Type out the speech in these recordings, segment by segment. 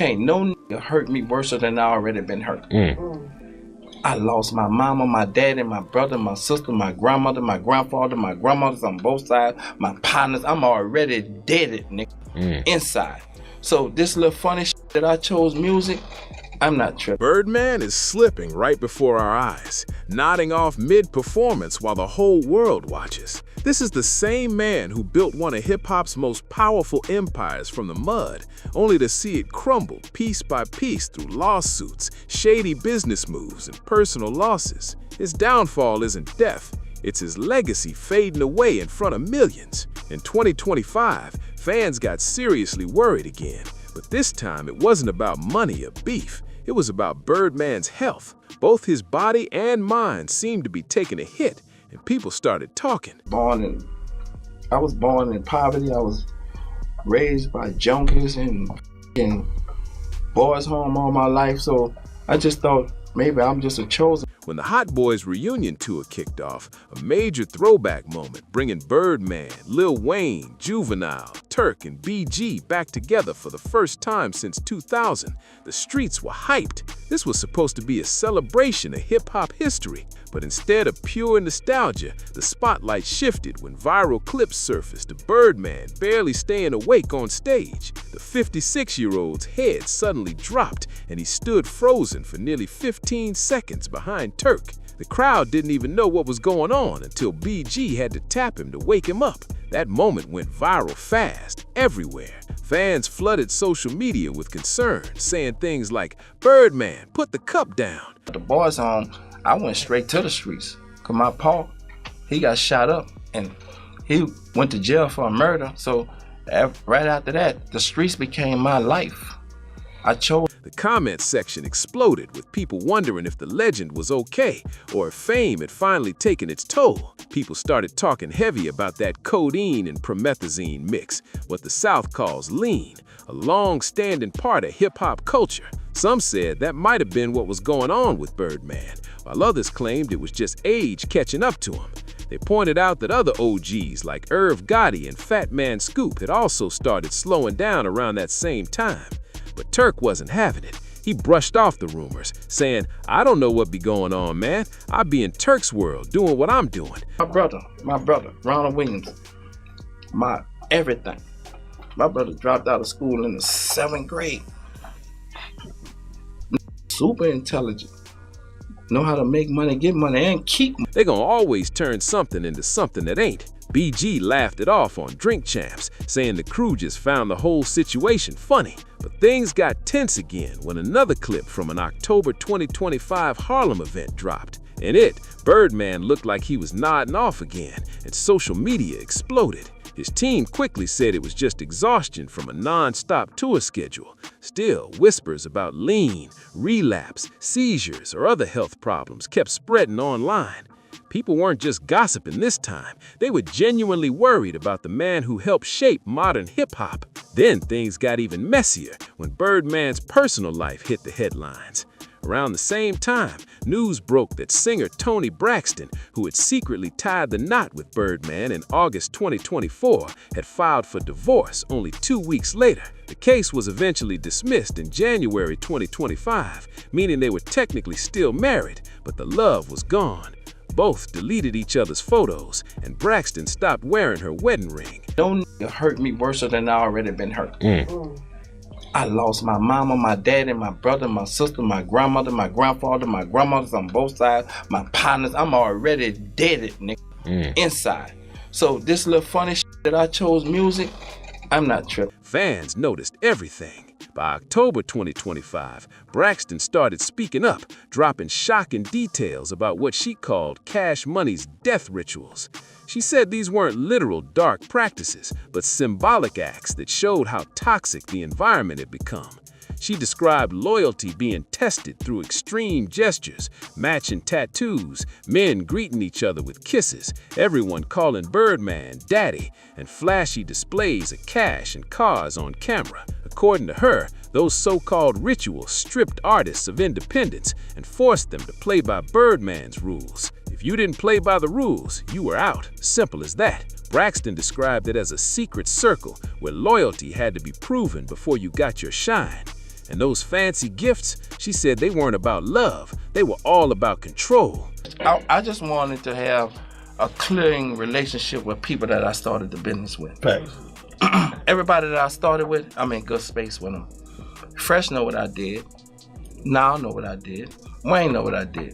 Can't no nigga hurt me worse than I already been hurt. I lost my mama, my daddy, my brother, my sister, my grandmother, my grandfather, my grandmothers on both sides, my partners. I'm already dead, nigga, inside. So this little funny shit that I chose music, I'm not tripping. Birdman is slipping right before our eyes, nodding off mid-performance while the whole world watches. This is the same man who built one of hip-hop's most powerful empires from the mud, only to see it crumble piece by piece through lawsuits, shady business moves, and personal losses. His downfall isn't death, it's his legacy fading away in front of millions. In 2025, fans got seriously worried again, but this time it wasn't about money or beef. It was about Birdman's health. Both his body and mind seemed to be taking a hit, and people started talking. I was born in poverty. I was raised by junkies and boys' home all my life, so I just thought maybe I'm just a chosen. When the Hot Boys reunion tour kicked off, a major throwback moment bringing Birdman, Lil Wayne, Juvenile, Turk, and BG back together for the first time since 2000, the streets were hyped. This was supposed to be a celebration of hip-hop history, but instead of pure nostalgia, the spotlight shifted when viral clips surfaced of Birdman barely staying awake on stage. The 56-year-old's head suddenly dropped, and he stood frozen for nearly 15 seconds behind Turk. The crowd didn't even know what was going on until BG had to tap him to wake him up. That moment went viral fast, everywhere. Fans flooded social media with concern, saying things like, "Birdman, put the cup down." The boys' home, I went straight to the streets. Cause my pa, he got shot up and he went to jail for a murder. So right after that, the streets became my life. I chose. The comments section exploded with people wondering if the legend was okay or if fame had finally taken its toll. People started talking heavy about that codeine and promethazine mix, what the South calls lean, a long-standing part of hip-hop culture. Some said that might have been what was going on with Birdman, while others claimed it was just age catching up to him. They pointed out that other OGs like Irv Gotti and Fat Man Scoop had also started slowing down around that same time. But Turk wasn't having it. He brushed off the rumors, saying, "I don't know what be going on, man. I be in Turk's world doing what I'm doing." My brother, Ronald Williams, my everything. My brother dropped out of school in the 7th grade. Super intelligent. Know how to make money, get money, and keep money. They gonna always turn something into something that ain't. BG laughed it off on Drink Champs, saying the crew just found the whole situation funny. But things got tense again when another clip from an October 2025 Harlem event dropped. In it, Birdman looked like he was nodding off again, and social media exploded. His team quickly said it was just exhaustion from a non-stop tour schedule. Still, whispers about lean, relapse, seizures, or other health problems kept spreading online. People weren't just gossiping this time. They were genuinely worried about the man who helped shape modern hip-hop. Then things got even messier when Birdman's personal life hit the headlines. Around the same time, news broke that singer Toni Braxton, who had secretly tied the knot with Birdman in August 2024, had filed for divorce only 2 weeks later. The case was eventually dismissed in January 2025, meaning they were technically still married, but the love was gone. Both deleted each other's photos, and Braxton stopped wearing her wedding ring. No nigga hurt me worse than I already been hurt. I lost my mama, my daddy, my brother, my sister, my grandmother, my grandfather, my grandmothers on both sides, my partners. I'm already dead, nigga, inside. So this little funny shit that I chose music, I'm not tripping. Fans noticed everything. By October 2025, Braxton started speaking up, dropping shocking details about what she called Cash Money's death rituals. She said these weren't literal dark practices, but symbolic acts that showed how toxic the environment had become. She described loyalty being tested through extreme gestures, matching tattoos, men greeting each other with kisses, everyone calling Birdman daddy, and flashy displays of cash and cars on camera. According to her, those so-called rituals stripped artists of independence and forced them to play by Birdman's rules. If you didn't play by the rules, you were out. Simple as that. Braxton described it as a secret circle where loyalty had to be proven before you got your shine. And those fancy gifts, she said they weren't about love, they were all about control. I just wanted to have a clearing relationship with people that I started the business with. Thanks. Everybody that I started with, I'm in good space with them. Fresh know what I did. Now know what I did. Wayne know what I did.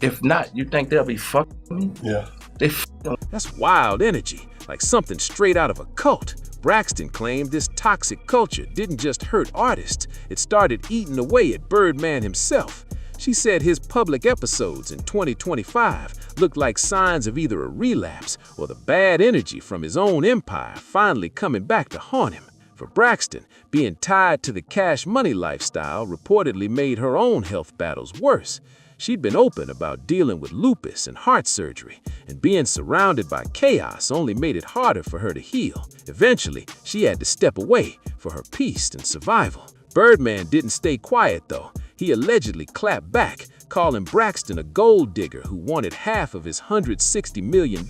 If not, you think they'll be fucking me? Yeah. They fucking. That's wild energy, like something straight out of a cult. Braxton claimed this toxic culture didn't just hurt artists, it started eating away at Birdman himself. She said his public episodes in 2025 looked like signs of either a relapse or the bad energy from his own empire finally coming back to haunt him. For Braxton, being tied to the cash money lifestyle reportedly made her own health battles worse. She'd been open about dealing with lupus and heart surgery, and being surrounded by chaos only made it harder for her to heal. Eventually, she had to step away for her peace and survival. Birdman didn't stay quiet, though. He allegedly clapped back, calling Braxton a gold digger who wanted half of his $160 million,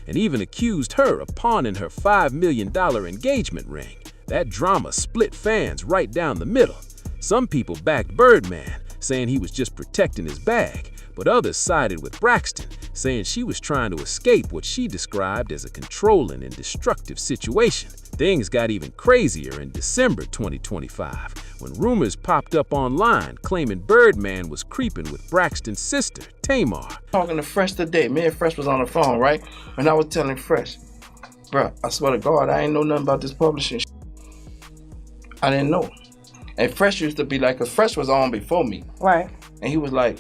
and even accused her of pawning her $5 million engagement ring. That drama split fans right down the middle. Some people backed Birdman, saying he was just protecting his bag, but others sided with Braxton, saying she was trying to escape what she described as a controlling and destructive situation. Things got even crazier in December 2025, when rumors popped up online claiming Birdman was creeping with Braxton's sister, Tamar. Talking to Fresh today, me and Fresh was on the phone, right? And I was telling Fresh, bruh, I swear to God, I ain't know nothing about this publishing shit. I didn't know. And Fresh used to be like, cause Fresh was on before me. Right. And he was like,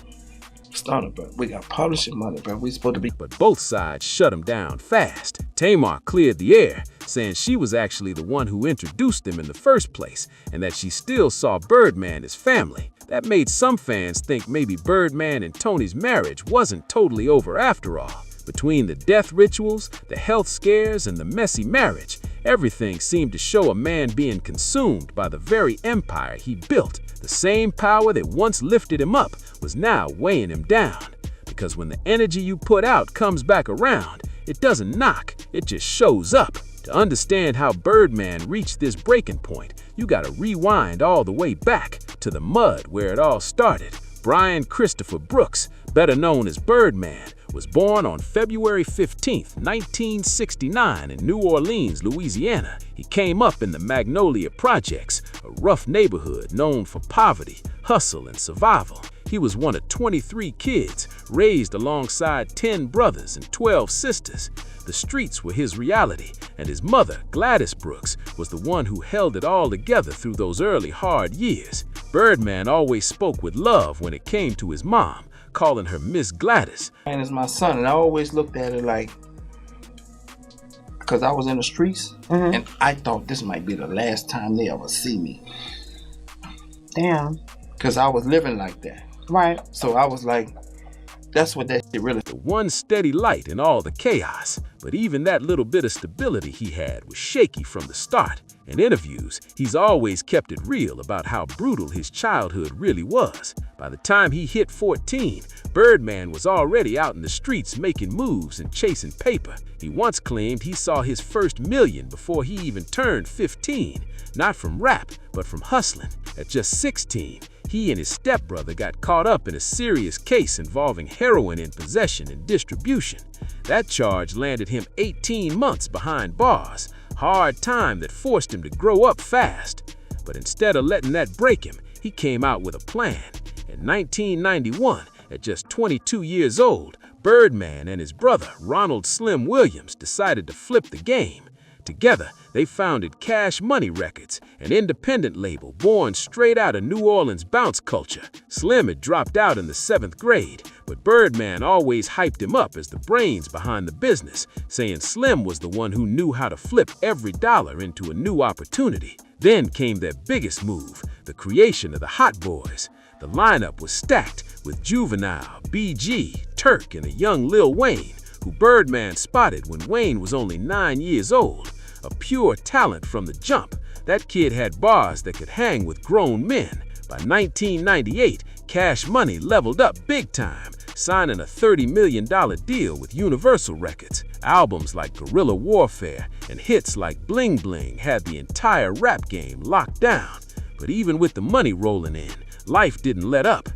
Stunner, bro, we got publishing money, bro. We supposed to be. But both sides shut him down fast. Tamar cleared the air, saying she was actually the one who introduced them in the first place, and that she still saw Birdman as family. That made some fans think maybe Birdman and Tony's marriage wasn't totally over after all. Between the death rituals, the health scares, and the messy marriage, everything seemed to show a man being consumed by the very empire he built. The same power that once lifted him up was now weighing him down. Because when the energy you put out comes back around, it doesn't knock, it just shows up. To understand how Birdman reached this breaking point, you gotta rewind all the way back to the mud where it all started. Brian Christopher Brooks, better known as Birdman, was born on February 15, 1969 in New Orleans, Louisiana. He came up in the Magnolia Projects, a rough neighborhood known for poverty, hustle, and survival. He was one of 23 kids, raised alongside 10 brothers and 12 sisters. The streets were his reality, and his mother, Gladys Brooks, was the one who held it all together through those early hard years. Birdman always spoke with love when it came to his mom, calling her Miss Gladys. And it's my son, and I always looked at it like, because I was in the streets, and I thought this might be the last time they ever see me. Damn. Because I was living like that. Right. So I was like, that's what that shit really. The one steady light in all the chaos, but even that little bit of stability he had was shaky from the start. In interviews, he's always kept it real about how brutal his childhood really was. By the time he hit 14, Birdman was already out in the streets making moves and chasing paper. He once claimed he saw his first million before he even turned 15, not from rap, but from hustling. At just 16, he and his stepbrother got caught up in a serious case involving heroin in possession and distribution. That charge landed him 18 months behind bars, hard time that forced him to grow up fast. But instead of letting that break him, he came out with a plan. In 1991, at just 22 years old, Birdman and his brother, Ronald Slim Williams, decided to flip the game. Together, they founded Cash Money Records, an independent label born straight out of New Orleans bounce culture. Slim had dropped out in the 7th grade, but Birdman always hyped him up as the brains behind the business, saying Slim was the one who knew how to flip every dollar into a new opportunity. Then came their biggest move, the creation of the Hot Boys. The lineup was stacked with Juvenile, BG, Turk, and a young Lil Wayne, who Birdman spotted when Wayne was only 9 years old. A pure talent from the jump, that kid had bars that could hang with grown men. By 1998, Cash Money leveled up big time, signing a $30 million deal with Universal Records. Albums like Guerrilla Warfare and hits like Bling Bling had the entire rap game locked down. But even with the money rolling in, life didn't let up.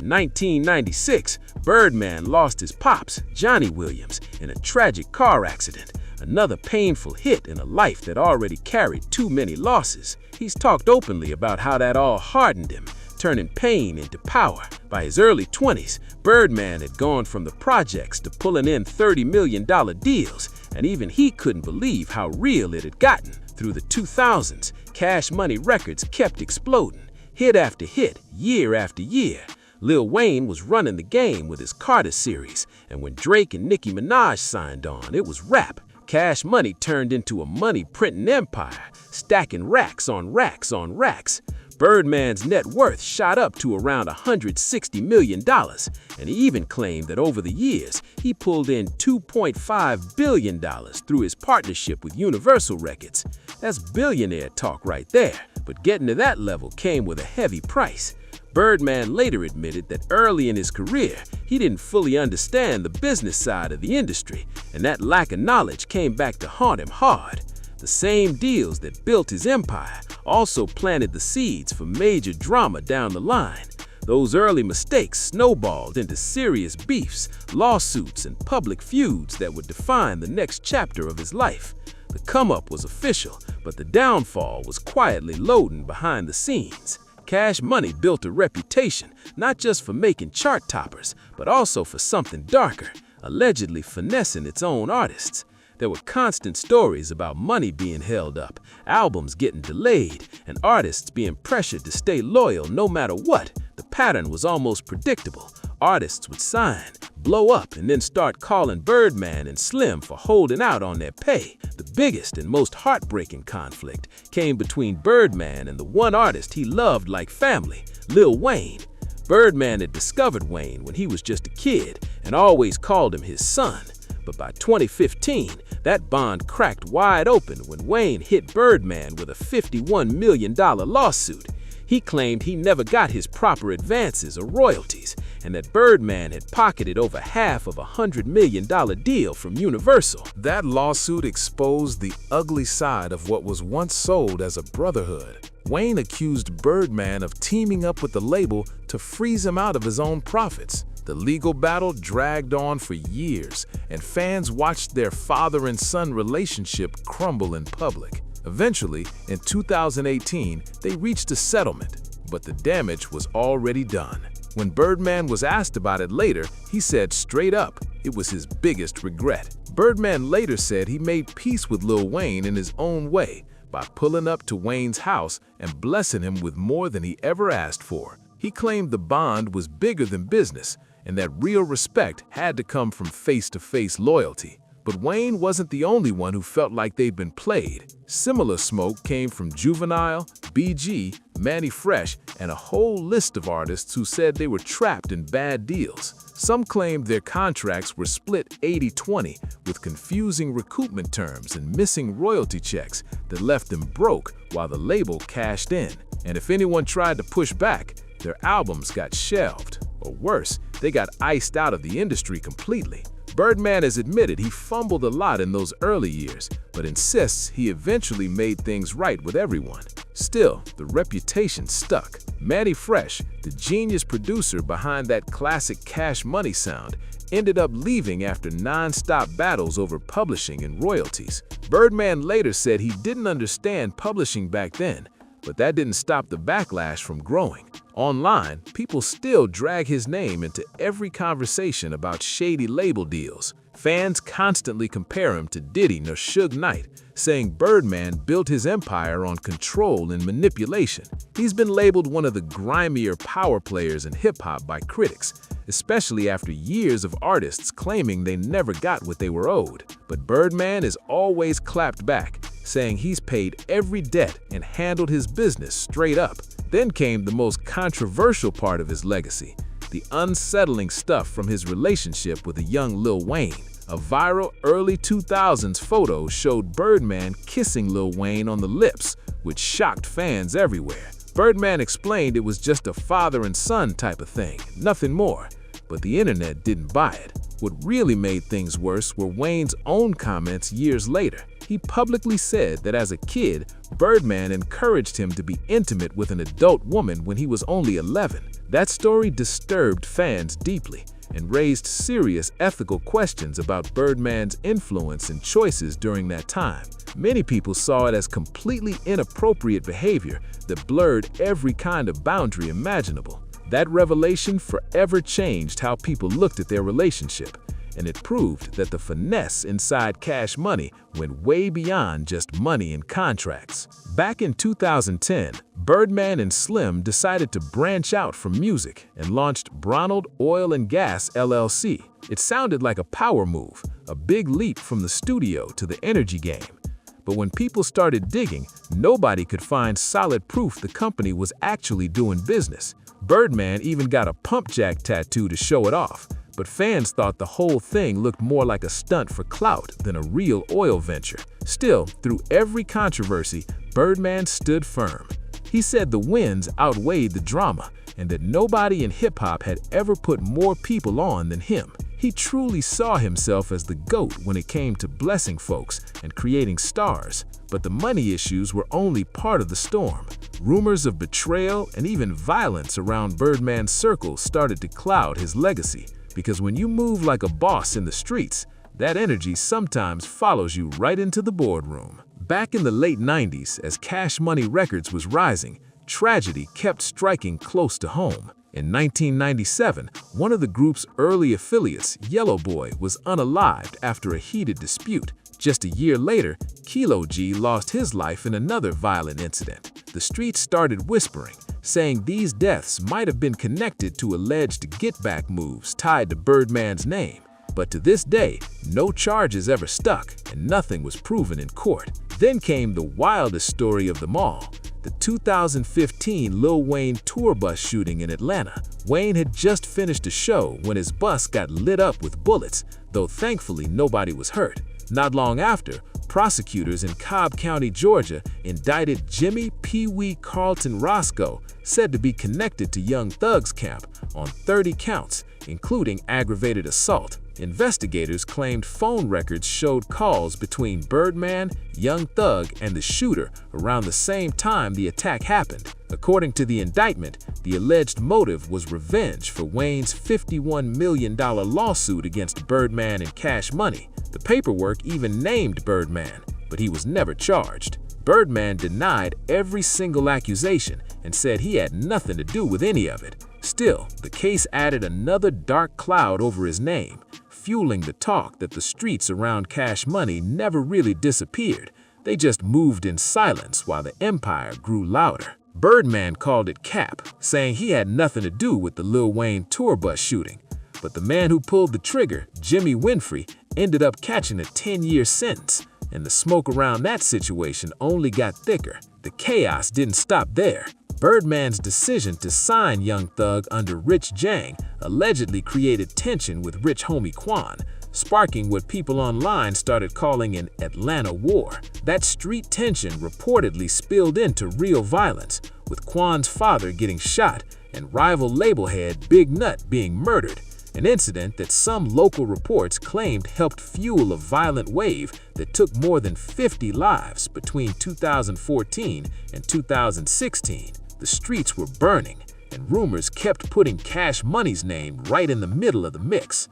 In 1996, Birdman lost his pops, Johnny Williams, in a tragic car accident, another painful hit in a life that already carried too many losses. He's talked openly about how that all hardened him, turning pain into power. By his early 20s, Birdman had gone from the projects to pulling in $30 million deals, and even he couldn't believe how real it had gotten. Through the 2000s, Cash Money Records kept exploding, hit after hit, year after year. Lil Wayne was running the game with his Carter series, and when Drake and Nicki Minaj signed on, it was rap. Cash Money turned into a money-printing empire, stacking racks on racks on racks. Birdman's net worth shot up to around $160 million, and he even claimed that over the years, he pulled in $2.5 billion through his partnership with Universal Records. That's billionaire talk right there, but getting to that level came with a heavy price. Birdman later admitted that early in his career, he didn't fully understand the business side of the industry, and that lack of knowledge came back to haunt him hard. The same deals that built his empire also planted the seeds for major drama down the line. Those early mistakes snowballed into serious beefs, lawsuits, and public feuds that would define the next chapter of his life. The come-up was official, but the downfall was quietly loading behind the scenes. Cash Money built a reputation not just for making chart toppers, but also for something darker, allegedly finessing its own artists. There were constant stories about money being held up, albums getting delayed, and artists being pressured to stay loyal no matter what. The pattern was almost predictable. Artists would sign, blow up, and then start calling Birdman and Slim for holding out on their pay. The biggest and most heartbreaking conflict came between Birdman and the one artist he loved like family, Lil Wayne. Birdman had discovered Wayne when he was just a kid and always called him his son. But by 2015, that bond cracked wide open when Wayne hit Birdman with a $51 million lawsuit. He claimed he never got his proper advances or royalties, and that Birdman had pocketed over half of a $100 million deal from Universal. That lawsuit exposed the ugly side of what was once sold as a brotherhood. Wayne accused Birdman of teaming up with the label to freeze him out of his own profits. The legal battle dragged on for years, and fans watched their father and son relationship crumble in public. Eventually, in 2018, they reached a settlement, but the damage was already done. When Birdman was asked about it later, he said straight up it was his biggest regret. Birdman later said he made peace with Lil Wayne in his own way by pulling up to Wayne's house and blessing him with more than he ever asked for. He claimed the bond was bigger than business, and that real respect had to come from face-to-face loyalty. But Wayne wasn't the only one who felt like they'd been played. Similar smoke came from Juvenile, BG, Manny Fresh, and a whole list of artists who said they were trapped in bad deals. Some claimed their contracts were split 80-20 with confusing recoupment terms and missing royalty checks that left them broke while the label cashed in. And if anyone tried to push back, their albums got shelved. Or worse, they got iced out of the industry completely. Birdman has admitted he fumbled a lot in those early years, but insists he eventually made things right with everyone. Still, the reputation stuck. Manny Fresh, the genius producer behind that classic Cash Money sound, ended up leaving after non-stop battles over publishing and royalties. Birdman later said he didn't understand publishing back then, but that didn't stop the backlash from growing. Online, people still drag his name into every conversation about shady label deals. Fans constantly compare him to Diddy nor Suge Knight, saying Birdman built his empire on control and manipulation. He's been labeled one of the grimier power players in hip-hop by critics, especially after years of artists claiming they never got what they were owed. But Birdman is always clapped back, saying he's paid every debt and handled his business straight up. Then came the most controversial part of his legacy, the unsettling stuff from his relationship with a young Lil Wayne. A viral early 2000s photo showed Birdman kissing Lil Wayne on the lips, which shocked fans everywhere. Birdman explained it was just a father and son type of thing, nothing more, but the internet didn't buy it. What really made things worse were Wayne's own comments years later. He publicly said that as a kid, Birdman encouraged him to be intimate with an adult woman when he was only 11. That story disturbed fans deeply and raised serious ethical questions about Birdman's influence and choices during that time. Many people saw it as completely inappropriate behavior that blurred every kind of boundary imaginable. That revelation forever changed how people looked at their relationship, and it proved that the finesse inside Cash Money went way beyond just money and contracts. Back in 2010, Birdman and Slim decided to branch out from music and launched Bronald Oil and Gas LLC. It sounded like a power move, a big leap from the studio to the energy game. But when people started digging, nobody could find solid proof the company was actually doing business. Birdman even got a pump jack tattoo to show it off, but fans thought the whole thing looked more like a stunt for clout than a real oil venture. Still, through every controversy, Birdman stood firm. He said the wins outweighed the drama and that nobody in hip-hop had ever put more people on than him. He truly saw himself as the GOAT when it came to blessing folks and creating stars. But the money issues were only part of the storm. Rumors of betrayal and even violence around Birdman's circle started to cloud his legacy. Because when you move like a boss in the streets, that energy sometimes follows you right into the boardroom. Back in the late 90s, as Cash Money Records was rising, tragedy kept striking close to home. In 1997, one of the group's early affiliates, Yellow Boy, was unalived after a heated dispute. Just a year later, Kilo G lost his life in another violent incident. The streets started whispering, saying these deaths might have been connected to alleged get-back moves tied to Birdman's name. But to this day, no charges ever stuck and nothing was proven in court. Then came the wildest story of them all, the 2015 Lil Wayne tour bus shooting in Atlanta. Wayne had just finished a show when his bus got lit up with bullets, though thankfully nobody was hurt. Not long after, prosecutors in Cobb County, Georgia, indicted Jimmy Pee Wee Carlton Roscoe, said to be connected to Young Thug's camp, on 30 counts, including aggravated assault. Investigators claimed phone records showed calls between Birdman, Young Thug, and the shooter around the same time the attack happened. According to the indictment, the alleged motive was revenge for Wayne's $51 million lawsuit against Birdman and Cash Money. The paperwork even named Birdman, but he was never charged. Birdman denied every single accusation and said he had nothing to do with any of it. Still, the case added another dark cloud over his name, fueling the talk that the streets around Cash Money never really disappeared. They just moved in silence while the empire grew louder. Birdman called it cap, saying he had nothing to do with the Lil Wayne tour bus shooting. But the man who pulled the trigger, Jimmy Winfrey, ended up catching a 10-year sentence, and the smoke around that situation only got thicker. The chaos didn't stop there. Birdman's decision to sign Young Thug under Rich Jang allegedly created tension with Rich Homie Quan, sparking what people online started calling an Atlanta war. That street tension reportedly spilled into real violence, with Quan's father getting shot and rival label head Big Nut being murdered, an incident that some local reports claimed helped fuel a violent wave that took more than 50 lives between 2014 and 2016. The streets were burning, and rumors kept putting Cash Money's name right in the middle of the mix.